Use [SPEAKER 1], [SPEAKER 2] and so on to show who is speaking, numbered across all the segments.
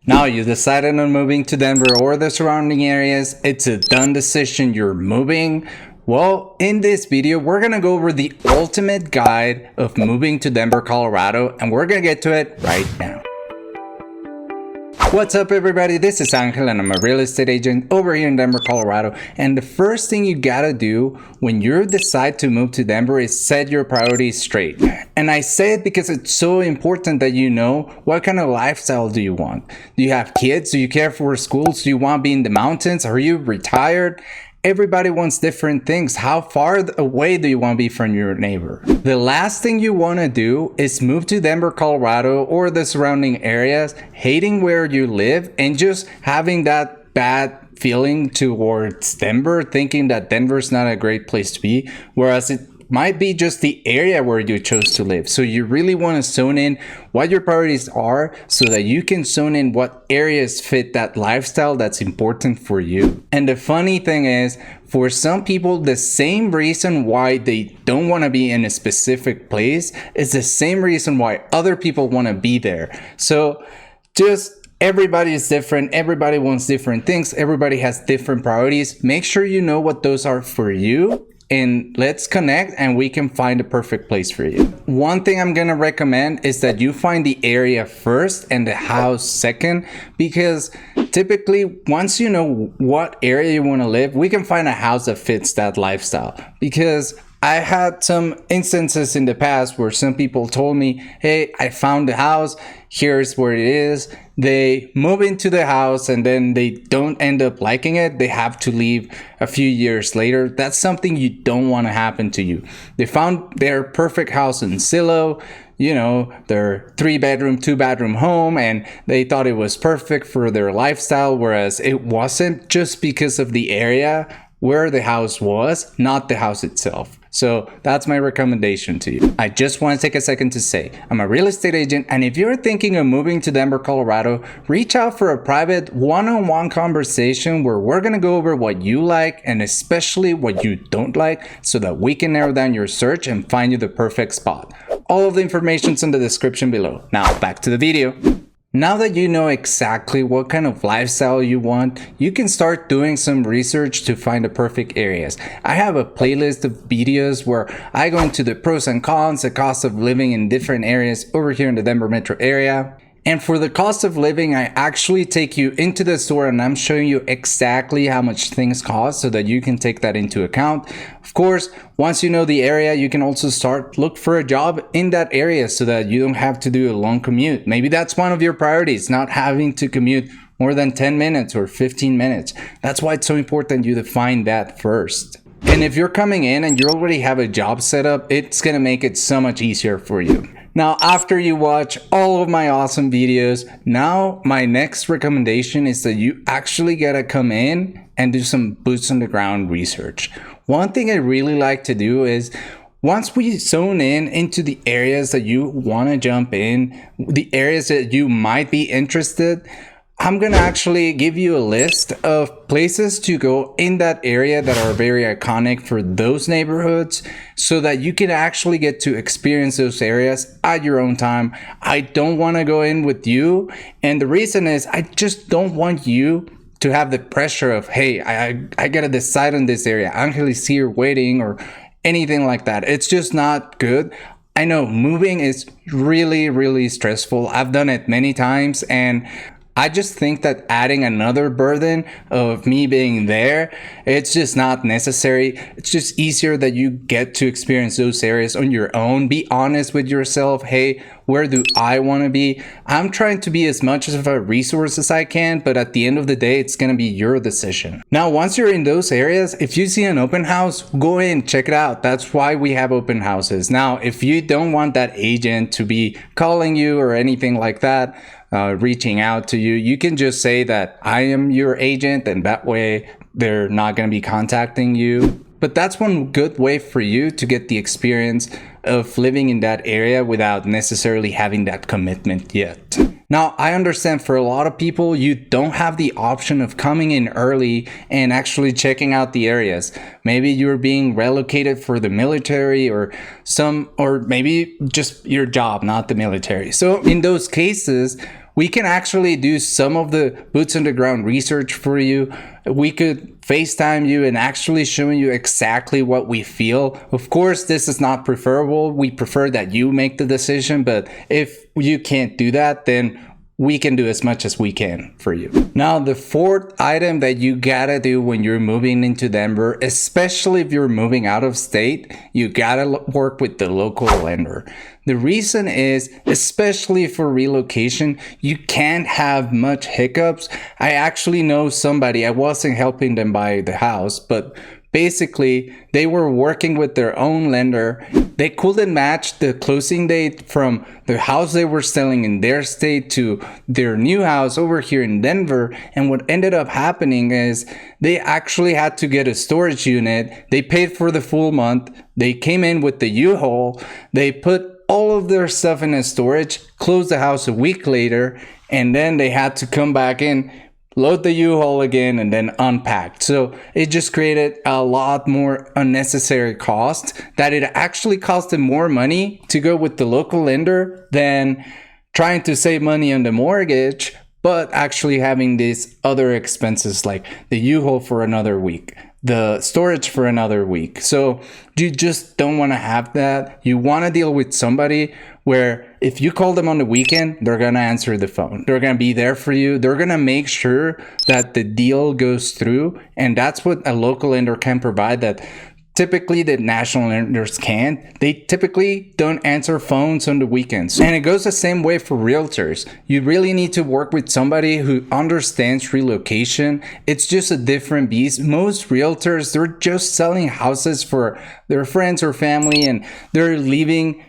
[SPEAKER 1] Now you decided on moving to Denver or the surrounding areas. It's a done decision, you're moving. Well, in this video, we're gonna go over the ultimate guide of moving to Denver, Colorado, and we're gonna get to it right now. What's up everybody, this is Angel and I'm a real estate agent over here in Denver, Colorado. And the first thing you gotta do when you decide to move to Denver is set your priorities straight. And I say it because it's so important that you know what kind of lifestyle do you want. Do you have kids? Do you care for schools? Do you want to be in the mountains? Are you retired? Everybody wants different things. How far away do you want to be from your neighbor? The last thing you want to do is move to Denver, Colorado or the surrounding areas, hating where you live and just having that bad feeling towards Denver, thinking that Denver's not a great place to be, whereas it might be just the area where you chose to live. So you really want to zone in what your priorities are so that you can zone in what areas fit that lifestyle that's important for you. And the funny thing is, for some people, the same reason why they don't want to be in a specific place is the same reason why other people want to be there. So just everybody is different. Everybody wants different things. Everybody has different priorities. Make sure you know what those are for you. And let's connect and we can find a perfect place for you. One thing I'm gonna recommend is that you find the area first and the house second, because typically once you know what area you want to live, we can find a house that fits that lifestyle. Because I had some instances in the past where some people told me, hey, I found the house, here's where it is. They move into the house and then they don't end up liking it. They have to leave a few years later. That's something you don't want to happen to you. They found their perfect house in Zillow, you know, their 3-bedroom, 2-bedroom home, and they thought it was perfect for their lifestyle, whereas it wasn't, just because of the area where the house was, not the house itself. So that's my recommendation to you. I just want to take a second to say, I'm a real estate agent, and if you're thinking of moving to Denver, Colorado, reach out for a private one-on-one conversation where we're going to go over what you like and especially what you don't like so that we can narrow down your search and find you the perfect spot. All of the information's in the description below. Now back to the video. Now that you know exactly what kind of lifestyle you want, you can start doing some research to find the perfect areas. I have a playlist of videos where I go into the pros and cons, the cost of living in different areas over here in the Denver metro area. And for the cost of living, I actually take you into the store and I'm showing you exactly how much things cost so that you can take that into account. Of course, once you know the area, you can also look for a job in that area so that you don't have to do a long commute. Maybe that's one of your priorities, not having to commute more than 10 minutes or 15 minutes. That's why it's so important you define that first. And if you're coming in and you already have a job set up, it's gonna make it so much easier for you. Now, after you watch all of my awesome videos, now my next recommendation is that you actually gotta come in and do some boots on the ground research. One thing I really like to do is, once we zone in into the areas that you wanna jump in, the areas that you might be interested, I'm gonna actually give you a list of places to go in that area that are very iconic for those neighborhoods so that you can actually get to experience those areas at your own time. I don't wanna go in with you, and the reason is I just don't want you to have the pressure of, hey, I gotta decide on this area. Angel is here waiting or anything like that. It's just not good. I know moving is really, really stressful. I've done it many times, and I just think that adding another burden of me being there, it's just not necessary. It's just easier that you get to experience those areas on your own. Be honest with yourself. Hey, where do I want to be? I'm trying to be as much of a resource as I can, but at the end of the day, it's going to be your decision. Now, once you're in those areas, if you see an open house, go in, check it out. That's why we have open houses. Now, if you don't want that agent to be calling you or anything like that, reaching out to you, you can just say that I am your agent, and that way they're not going to be contacting you. But that's one good way for you to get the experience of living in that area without necessarily having that commitment yet. Now, I understand for a lot of people, you don't have the option of coming in early and actually checking out the areas. Maybe you're being relocated for the military or maybe just your job, not the military. So in those cases, we can actually do some of the boots on the ground research for you. We could FaceTime you and actually showing you exactly what we feel. Of course, this is not preferable. We prefer that you make the decision, but if you can't do that, then we can do as much as we can for you. Now, the fourth item that you gotta do when you're moving into Denver, especially if you're moving out of state, you gotta work with the local lender. The reason is, especially for relocation, you can't have much hiccups. I actually know somebody, I wasn't helping them buy the house, but basically, they were working with their own lender. They couldn't match the closing date from the house they were selling in their state to their new house over here in Denver. And what ended up happening is they actually had to get a storage unit. They paid for the full month. They came in with the U-Haul. They put all of their stuff in a storage, closed the house a week later, and then they had to come back in, load the U-Haul again, and then unpack. So it just created a lot more unnecessary cost, that it actually cost them more money to go with the local lender than trying to save money on the mortgage, but actually having these other expenses like the U-Haul for another week, the storage for another week. So you just don't want to have that. You want to deal with somebody where if you call them on the weekend, they're going to answer the phone. They're going to be there for you. They're going to make sure that the deal goes through. And that's what a local lender can provide that typically the national lenders can't. They typically don't answer phones on the weekends. And it goes the same way for realtors. You really need to work with somebody who understands relocation. It's just a different beast. Most realtors, they're just selling houses for their friends or family, and they're leaving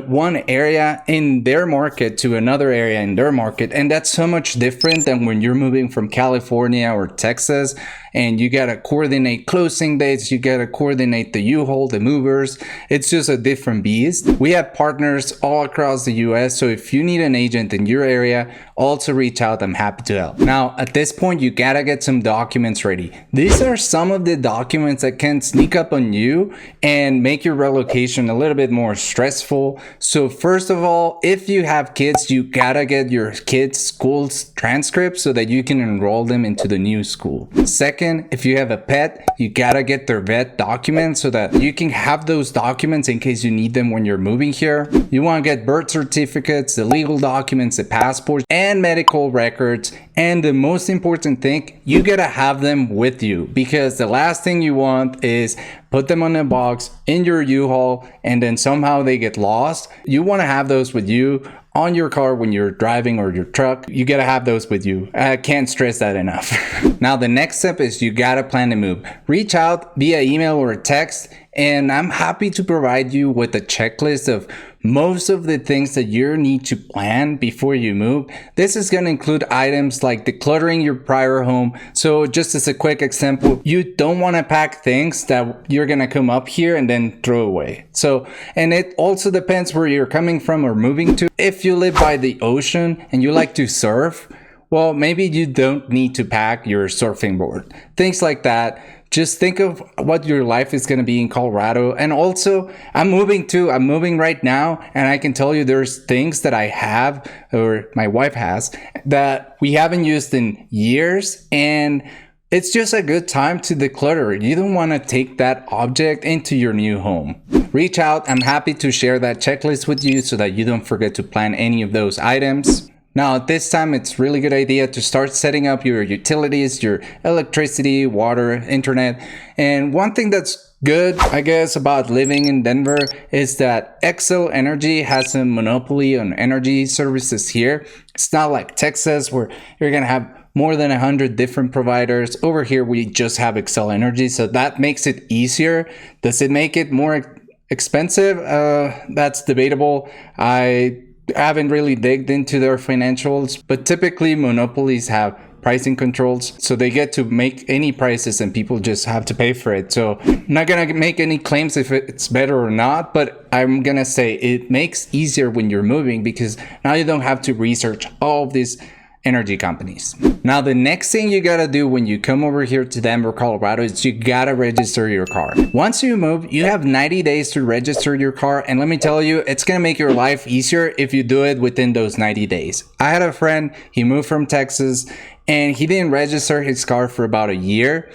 [SPEAKER 1] one area in their market to another area in their market. And that's so much different than when you're moving from California or Texas and you gotta coordinate closing dates, you gotta coordinate the U-Haul, the movers. It's just a different beast. We have partners all across the US, so if you need an agent in your area, also reach out. I'm happy to help. Now, at this point, you gotta get some documents ready. These are some of the documents that can sneak up on you and make your relocation a little bit more stressful. So first of all, if you have kids, you gotta get your kids' school's transcripts so that you can enroll them into the new school. Second, if you have a pet, you gotta get their vet documents so that you can have those documents in case you need them when you're moving here. You wanna get birth certificates, the legal documents, the passports, and medical records. And the most important thing, you gotta have them with you, because the last thing you want is put them on a box in your U-Haul and then somehow they get lost. You wanna have those with you on your car when you're driving, or your truck. You gotta have those with you. I can't stress that enough. Now, the next step is you gotta plan to move. Reach out via email or text, and I'm happy to provide you with a checklist of most of the things that you need to plan before you move. This is going to include items like decluttering your prior home. So just as a quick example, you don't want to pack things that you're going to come up here and then throw away. So, and it also depends where you're coming from or moving to. If you live by the ocean and you like to surf, well, maybe you don't need to pack your surfing board. Things like that. Just think of what your life is going to be in Colorado. And also, I'm moving right now, and I can tell you there's things that I have, or my wife has, that we haven't used in years, and it's just a good time to declutter. You don't want to take that object into your new home. Reach out. I'm happy to share that checklist with you so that you don't forget to plan any of those items. Now, at this time, it's really good idea to start setting up your utilities, your electricity, water, internet. And one thing that's good, I guess, about living in Denver is that Xcel Energy has a monopoly on energy services here. It's not like Texas where you're going to have more than 100 different providers. Over here, we just have Xcel Energy, so that makes it easier. Does it make it more expensive? That's debatable. I haven't really digged into their financials, but typically monopolies have pricing controls, so they get to make any prices and people just have to pay for it. So I'm not gonna make any claims if it's better or not, but I'm gonna say it makes easier when you're moving, because now you don't have to research all of these energy companies. Now, the next thing you gotta do when you come over here to Denver, Colorado is you gotta register your car. Once you move, you have 90 days to register your car, and let me tell you, it's gonna make your life easier if you do it within those 90 days. I had a friend, he moved from Texas, and he didn't register his car for about a year.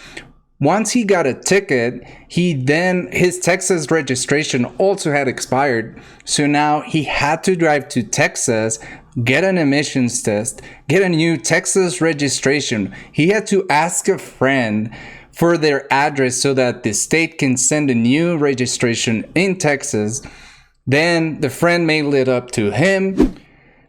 [SPEAKER 1] Once he got a ticket, his Texas registration also had expired. So now he had to drive to Texas, get an emissions test, get a new Texas registration. He had to ask a friend for their address so that the state can send a new registration in Texas. Then the friend mailed it up to him.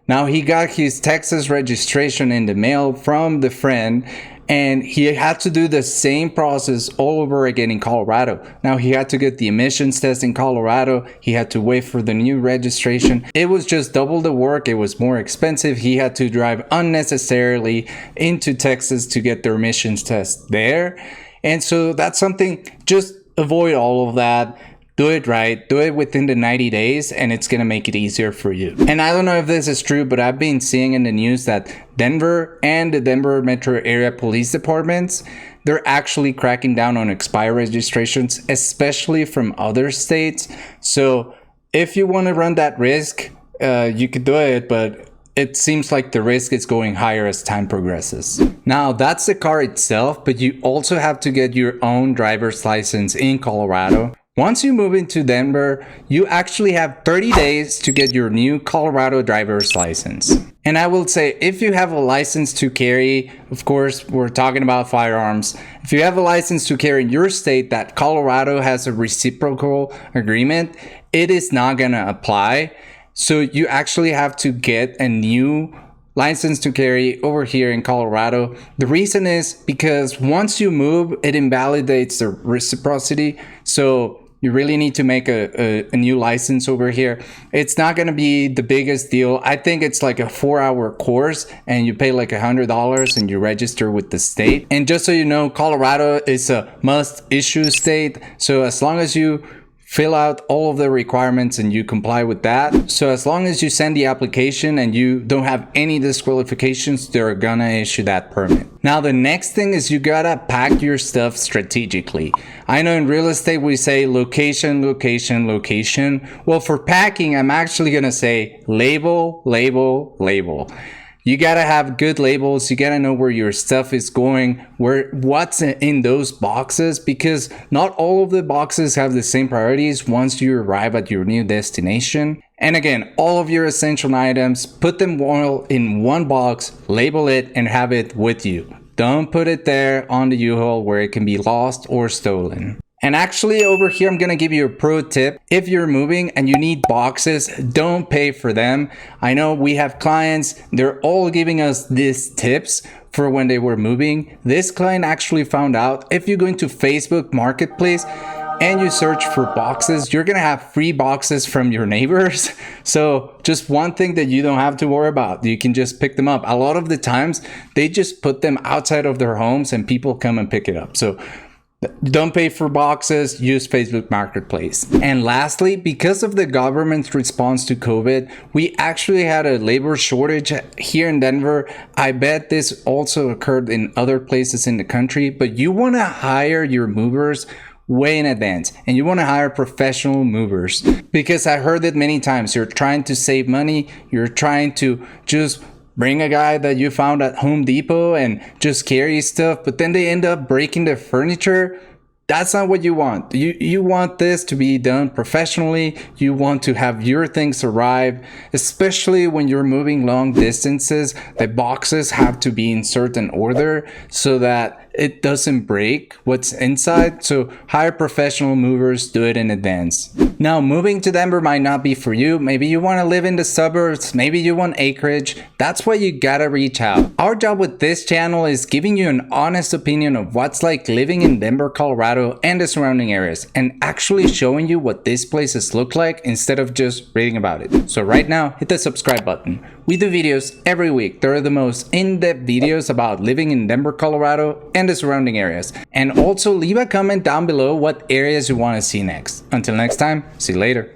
[SPEAKER 1] Now he got his Texas registration in the mail from the friend, and he had to do the same process all over again in Colorado. Now he had to get the emissions test in Colorado. He had to wait for the new registration. It was just double the work. It was more expensive. He had to drive unnecessarily into Texas to get the emissions test there. And so that's something, just avoid all of that. Do it right, do it within the 90 days, and it's gonna make it easier for you. And I don't know if this is true, but I've been seeing in the news that Denver and the Denver metro area police departments, they're actually cracking down on expired registrations, especially from other states. So if you wanna run that risk, you could do it, but it seems like the risk is going higher as time progresses. Now, that's the car itself, but you also have to get your own driver's license in Colorado. Once you move into Denver, you actually have 30 days to get your new Colorado driver's license. And I will say, if you have a license to carry, of course, we're talking about firearms. If you have a license to carry in your state that Colorado has a reciprocal agreement, it is not gonna apply. So you actually have to get a new license to carry over here in Colorado. The reason is because once you move, it invalidates the reciprocity. So you really need to make a new license over here. It's not going to be the biggest deal. I think it's like a 4-hour course, and you pay like $100 and you register with the state. And just so you know, Colorado is a must issue state. So as long as you fill out all of the requirements and you comply with that. So as long as you send the application and you don't have any disqualifications, they're gonna issue that permit. Now, the next thing is you gotta pack your stuff strategically. I know in real estate we say location, location, location. Well, for packing, I'm actually gonna say label, label, label. You gotta have good labels. You gotta know where your stuff is going, what's in those boxes, because not all of the boxes have the same priorities once you arrive at your new destination. And again, all of your essential items, put them all in one box, label it, and have it with you. Don't put it there on the U-Haul where it can be lost or stolen. And actually over here, I'm gonna give you a pro tip. If you're moving and you need boxes, don't pay for them. I know we have clients, they're all giving us these tips for when they were moving. This client actually found out if you go into Facebook Marketplace and you search for boxes, you're gonna have free boxes from your neighbors. So just one thing that you don't have to worry about, you can just pick them up. A lot of the times, they just put them outside of their homes and people come and pick it up. So don't pay for boxes, use Facebook Marketplace. And lastly, because of the government's response to COVID, we actually had a labor shortage here in Denver. I bet this also occurred in other places in the country, but you want to hire your movers way in advance, and you want to hire professional movers, because I heard it many times. You're trying to save money, you're trying to just bring a guy that you found at Home Depot and just carry stuff, but then they end up breaking the furniture. That's not what you want. You want this to be done professionally. You want to have your things arrive, especially when you're moving long distances. The boxes have to be in certain order so that it doesn't break what's inside. So hire professional movers, do it in advance. Now, moving to Denver might not be for you. Maybe you want to live in the suburbs. Maybe you want acreage. That's why you gotta reach out. Our job with this channel is giving you an honest opinion of what's like living in Denver, Colorado and the surrounding areas, and actually showing you what these places look like instead of just reading about it. So right now, hit the subscribe button. We do videos every week. They're the most in-depth videos about living in Denver, Colorado and the surrounding areas. And also leave a comment down below what areas you want to see next. Until next time, see you later.